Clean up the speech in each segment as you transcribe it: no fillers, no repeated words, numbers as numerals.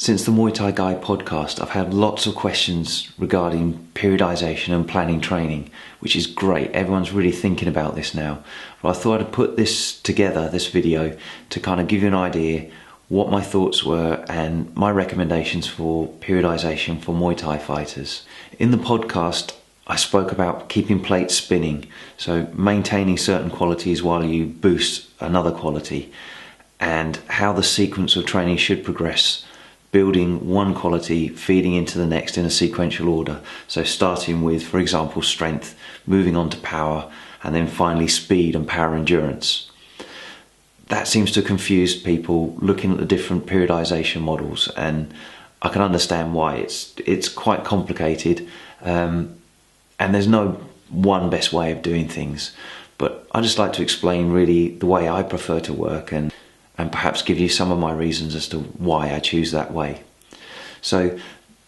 Since the Muay Thai Guy podcast, I've had lots of questions regarding periodization and planning training, which is great. Everyone's really thinking about this now. But I thought I'd put this together, this video, to kind of give you an idea what my thoughts were and my recommendations for periodization for Muay Thai fighters. In the podcast, I spoke about keeping plates spinning, so maintaining certain qualities while you boost another quality, and how the sequence of training should progress, building one quality, feeding into the next in a sequential order. So starting with, for example, strength, moving on to power, and then finally speed and power endurance. That seems to confuse people looking at the different periodization models, and I can understand why. It's quite complicated, and there's no one best way of doing things. But I just like to explain really the way I prefer to work, and perhaps give you some of my reasons as to why I choose that way. So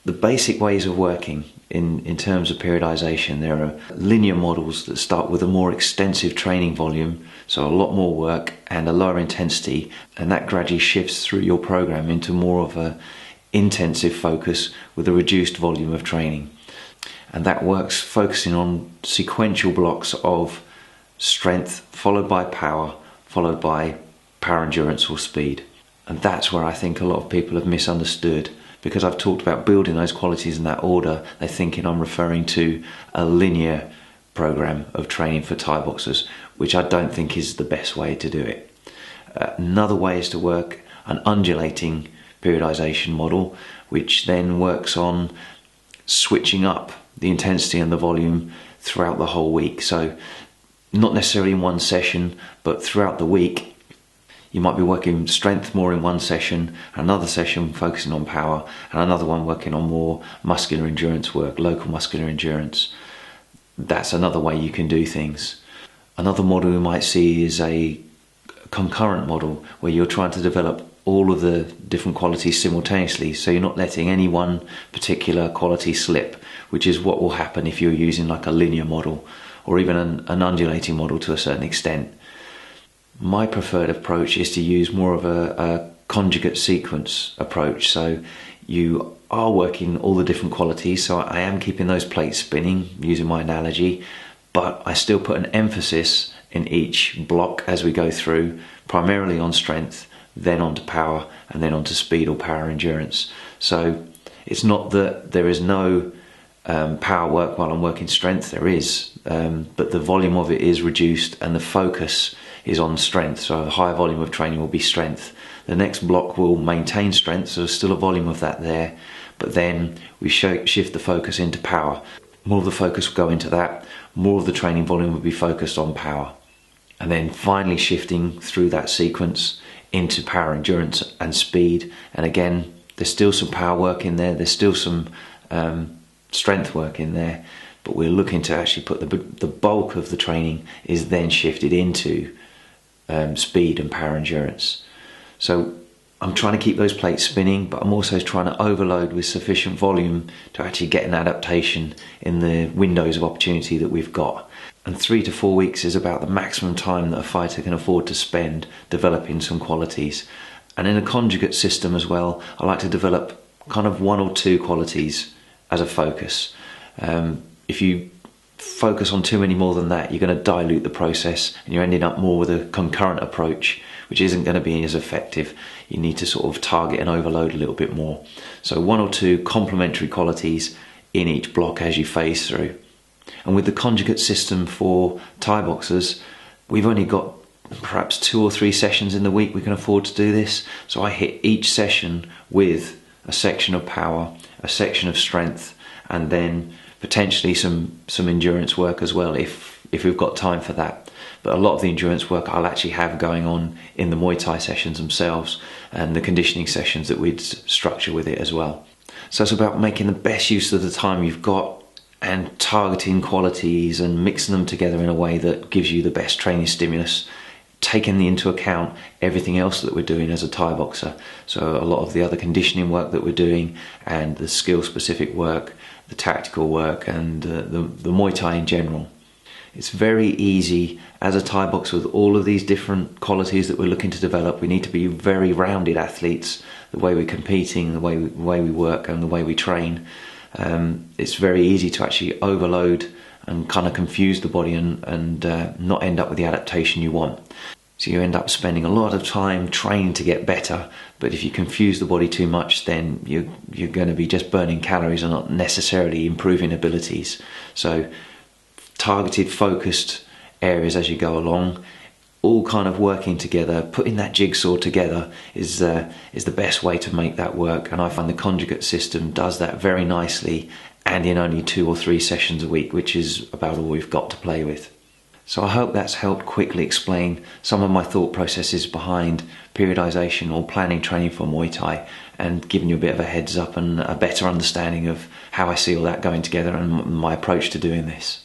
the basic ways of working in terms of periodization, there are linear models that start with a more extensive training volume, so a lot more work and a lower intensity, and that gradually shifts through your program into more of a intensive focus with a reduced volume of training. And that works focusing on sequential blocks of strength followed by power, followed by power endurance or speed. And that's where I think a lot of people have misunderstood, because I've talked about building those qualities in that order. They're thinking I'm referring to a linear program of training for Thai boxers, which I don't think is the best way to do it. Another way is to work an undulating periodization model, which then works on switching up the intensity and the volume throughout the whole week. So not necessarily in one session, but throughout the week. You might be working strength more in one session, another session focusing on power, and another one working on more muscular endurance work, local muscular endurance. That's another way you can do things. Another model we might see is a concurrent model, where you're trying to develop all of the different qualities simultaneously, so you're not letting any one particular quality slip, which is what will happen if you're using like a linear model or even an undulating model to a certain extent. My preferred approach is to use more of a conjugate sequence approach. So you are working all the different qualities, so I am keeping those plates spinning, using my analogy, but I still put an emphasis in each block as we go through, primarily on strength, then onto power, and then onto speed or power endurance. So it's not that there is no power work while I'm working strength. There is, but the volume of it is reduced and the focus is on strength. So a higher volume of training will be strength. The next block will maintain strength, so there's still a volume of that there, but then we shift the focus into power. More of the focus will go into that, more of the training volume will be focused on power. And then finally shifting through that sequence into power endurance and speed. And again, there's still some power work in there, there's still some strength work in there, but we're looking to actually put the bulk of the training is then shifted into speed and power endurance. So I'm trying to keep those plates spinning, but I'm also trying to overload with sufficient volume to actually get an adaptation in the windows of opportunity that we've got. And 3 to 4 weeks is about the maximum time that a fighter can afford to spend developing some qualities. And in a conjugate system as well, I like to develop kind of 1 or 2 qualities as a focus. If you focus on too many more than that, you're going to dilute the process and you're ending up more with a concurrent approach, which isn't going to be as effective. You need to sort of target and overload a little bit more. So 1 or 2 complementary qualities in each block as you phase through. And with the conjugate system for Thai boxers, we've only got perhaps 2 or 3 sessions in the week we can afford to do this. So I hit each session with a section of power, a section of strength, and then potentially some endurance work as well if we've got time for that. But a lot of the endurance work I'll actually have going on in the Muay Thai sessions themselves and the conditioning sessions that we'd structure with it as well. So it's about making the best use of the time you've got and targeting qualities and mixing them together in a way that gives you the best training stimulus, taking into account everything else that we're doing as a Thai boxer. So a lot of the other conditioning work that we're doing and the skill specific work, the tactical work, and the Muay Thai in general. It's very easy as a Thai boxer with all of these different qualities that we're looking to develop. We need to be very rounded athletes, the way we're competing, the way we work and the way we train. It's very easy to actually overload and kind of confuse the body and not end up with the adaptation you want. So you end up spending a lot of time training to get better, but if you confuse the body too much, then you're going to be just burning calories and not necessarily improving abilities. So targeted, focused areas as you go along, all kind of working together, putting that jigsaw together is the best way to make that work. And I find the Conjugate system does that very nicely and in only 2 or 3 sessions a week, which is about all we've got to play with. So I hope that's helped quickly explain some of my thought processes behind periodization or planning training for Muay Thai, and given you a bit of a heads up and a better understanding of how I see all that going together and my approach to doing this.